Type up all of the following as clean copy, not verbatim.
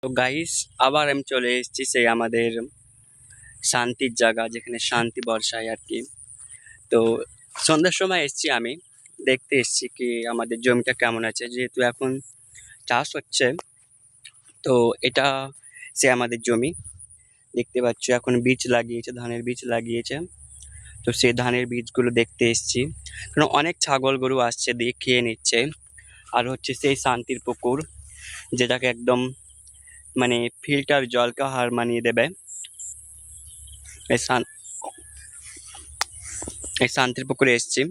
তো গাইস, আবার আমি চলে এসেছি সেই আমাদের শান্তির জায়গা যেখানে শান্তি বর্ষায় আর কি। তো সন্ধ্যার সময় এসেছি, আমি দেখতে এসেছি কি আমাদের জমিটা কেমন আছে, যেহেতু এখন চাষ হচ্ছে। তো এটা সে আমাদের জমি, দেখতে পাচ্ছ এখন বীজ লাগিয়েছে, ধানের বীজ লাগিয়েছে। তো সেই ধানের বীজগুলো দেখতে এসেছি, কারণ অনেক ছাগল গরু আসছে, দিয়ে খেয়ে নিচ্ছে। আর হচ্ছে সেই শান্তির পুকুর, যেটাকে একদম মানে ফিল্টার জলকে হার মানিয়ে দেবে এই এই শান্তির পুকুরে এসেছি।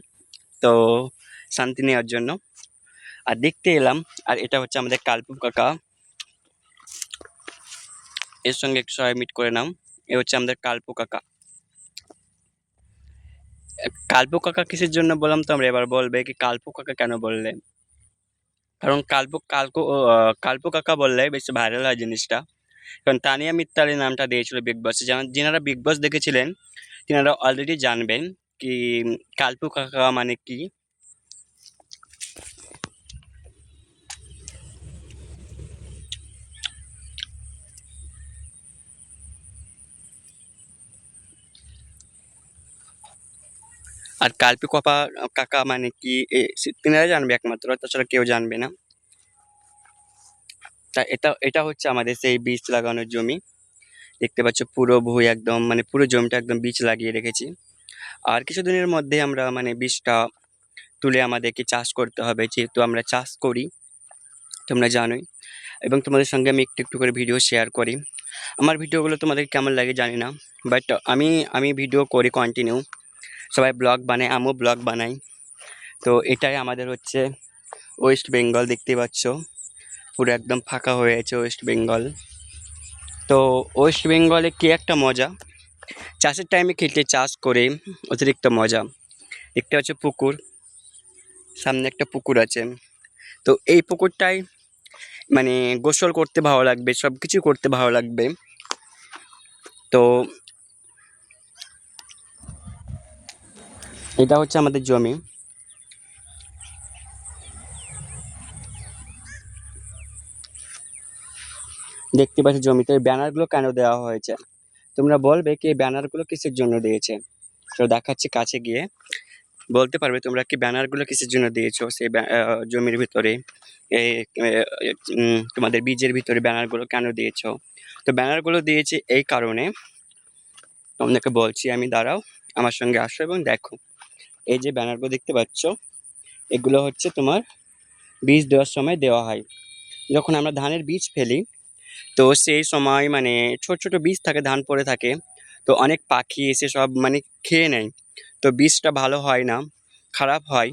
তো শান্তি নেওয়ার জন্য আর দেখতে এলাম। আর এটা হচ্ছে আমাদের কালপু কাকা, এর সঙ্গে একটু সবাই মিট করে নাও। এ হচ্ছে আমাদের কালপু কাকা। কালপু কাকা কিসের জন্য বললাম তো আমরা, এবার বলবে কি কালপু কাকা কেন বললে। কারণ কালপু কাকা বললে বেশি ভাইরাল হয় জিনিসটা। কারণ তানিয়া মিত্তালের নামটা দিয়েছিল বিগ বসে, যেমন যিনারা বিগ বস দেখেছিলেন তিনারা অলরেডি জানবেন কি কালপু কাকা মানে কি। আর কালপু কাকা কাকা মানে কি তিনারা জানবে একমাত্র, তাছাড়া কেউ জানবে না। তা এটা এটা হচ্ছে আমাদের সেই বীজ লাগানোর জমি। দেখতে পাচ্ছ পুরো ভুঁই একদম মানে পুরো জমিটা একদম বীজ লাগিয়ে রেখেছি। আর কিছুদিনের মধ্যে আমরা মানে বীজটা তুলে আমাদেরকে চাষ করতে হবে, যেহেতু আমরা চাষ করি, তোমরা জানোই। এবং তোমাদের সঙ্গে আমি একটু একটু করে ভিডিও শেয়ার করি। আমার ভিডিওগুলো তোমাদের কেমন লাগে জানি না, বাট আমি আমি ভিডিও করি কন্টিনিউ। সবাই ব্লগ বানায়, আমিও ব্লগ বানাই। তো এটাই আমাদের হচ্ছে ওয়েস্ট বেঙ্গল, দেখতে পাচ্ছ পুরো একদম ফাঁকা হয়ে আছে ওয়েস্ট বেঙ্গল। তো ওয়েস্ট বেঙ্গলে কি একটা মজা, চাষের টাইমে খেতে চাষ করে অতিরিক্ত মজা। দেখতে পাচ্ছ পুকুর, সামনে একটা পুকুর আছে। তো এই পুকুরটাই মানে গোসল করতে ভালো লাগবে, সব কিছু করতে ভালো লাগবে। তো এটা হচ্ছে আমাদের জমি, দেখতে পাচ্ছ জমিতে ব্যানারগুলো কেন দেওয়া হয়েছে। তোমরা বলবে কি ব্যানারগুলো কিসের জন্য দিয়েছে। তো দেখাচ্ছি কাছে গিয়ে, বলতে পারবে তোমরা কি ব্যানারগুলো কিসের জন্য দিয়েছো সেই জমির ভিতরে, এই তোমাদের বীজের ভিতরে ব্যানারগুলো কেন দিয়েছো। তো ব্যানারগুলো দিয়েছি এই কারণে, তোমাদেরকে বলছি আমি, দাঁড়াও আমার সঙ্গে আসো এবং দেখো। এই যে ব্যানারগুলো দেখতে পাচ্ছ, এগুলো হচ্ছে তোমার বীজ দেওয়ার সময় দেওয়া হয়। যখন আমরা ধানের বীজ ফেলি, তো সেই সময় মানে ছোট ছোট বীজ থাকে, ধান পড়ে থাকে। তো অনেক পাখি এসে সব মানে খেয়ে নেয়। তো বীজটা ভালো হয় না, খারাপ হয়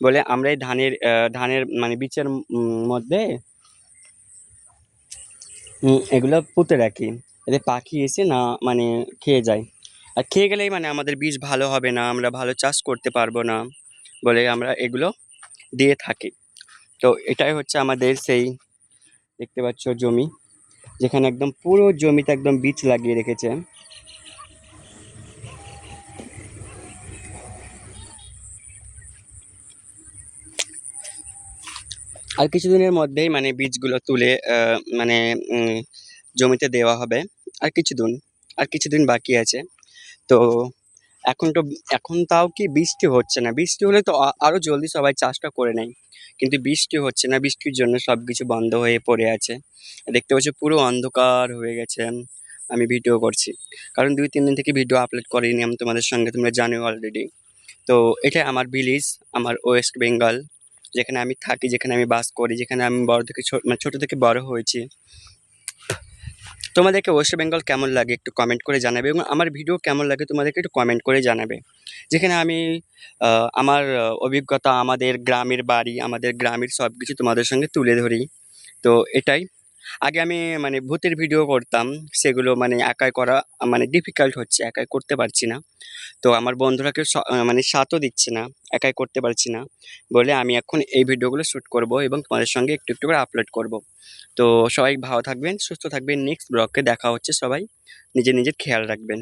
বলে আমরা এই ধানের মানে বীজের মধ্যে এগুলো পুঁতে রাখি, এতে পাখি এসে না মানে খেয়ে যায়। আর খেয়ে গেলেই মানে আমাদের বীজ ভালো হবে না, আমরা ভালো চাষ করতে পারবো না বলে আমরা এগুলো দিয়ে থাকি। তো এটাই হচ্ছে আমাদের সেই, দেখতে পাচ্ছ জমি, যেখানে একদম পুরো জমিতে একদম বীজ লাগিয়ে রেখেছে। আর কিছুদিনের মধ্যেই মানে বীজগুলো তুলে মানে জমিতে দেওয়া হবে। আর কিছুদিন আর কিছুদিন বাকি আছে। তো এখন তো এখন তাও কি বৃষ্টি হচ্ছে না, বৃষ্টি হলে তো আরো জলদি সবাই চাষটা করে নেয়। কিন্তু বৃষ্টি হচ্ছে না, বৃষ্টির জন্য সবকিছু বন্ধ হয়ে পড়ে আছে। দেখতে পাচ্ছি পুরো অন্ধকার হয়ে গেছে। আমি ভিডিও করছি কারণ 2-3 দিন থেকে ভিডিও আপলোড করিনি আমি তোমাদের সঙ্গে, তোমরা জানো অলরেডি। তো এটা আমার ভিলেজ, আমার ওয়েস্ট বেঙ্গল, যেখানে আমি থাকি, যেখানে আমি বাস করি, যেখানে আমি বড় থেকে মানে ছোট থেকে বড় হয়েছি। তোমাদেরকে ওয়েস্ট বেঙ্গল কেমন লাগে একটু কমেন্ট করে জানাবে, এবং আমার ভিডিও কেমন লাগে তোমাদেরকে একটু কমেন্ট করে জানাবে। যেখানে আমি আমার অভিজ্ঞতা, আমাদের গ্রামের বাড়ি, আমাদের গ্রামের সব কিছু তোমাদের সঙ্গে তুলে ধরি। তো এটাই। আগে আমি মানে ভূতের ভিডিও করতাম, সেগুলো মানে একাই করা মানে ডিফিকাল্ট হচ্ছে, একাই করতে পারছি না। তো আমার বন্ধুরা কেউ মানে সাথও দিচ্ছে না, একাই করতে পারছি না বলে আমি এখন এই ভিডিওগুলো শ্যুট করব এবং তোমাদের সঙ্গে একটু একটু করে আপলোড করব। তো সবাই ভালো থাকবেন, সুস্থ থাকবেন, নেক্সট ব্লগে দেখা হচ্ছে। সবাই নিজের নিজের খেয়াল রাখবেন।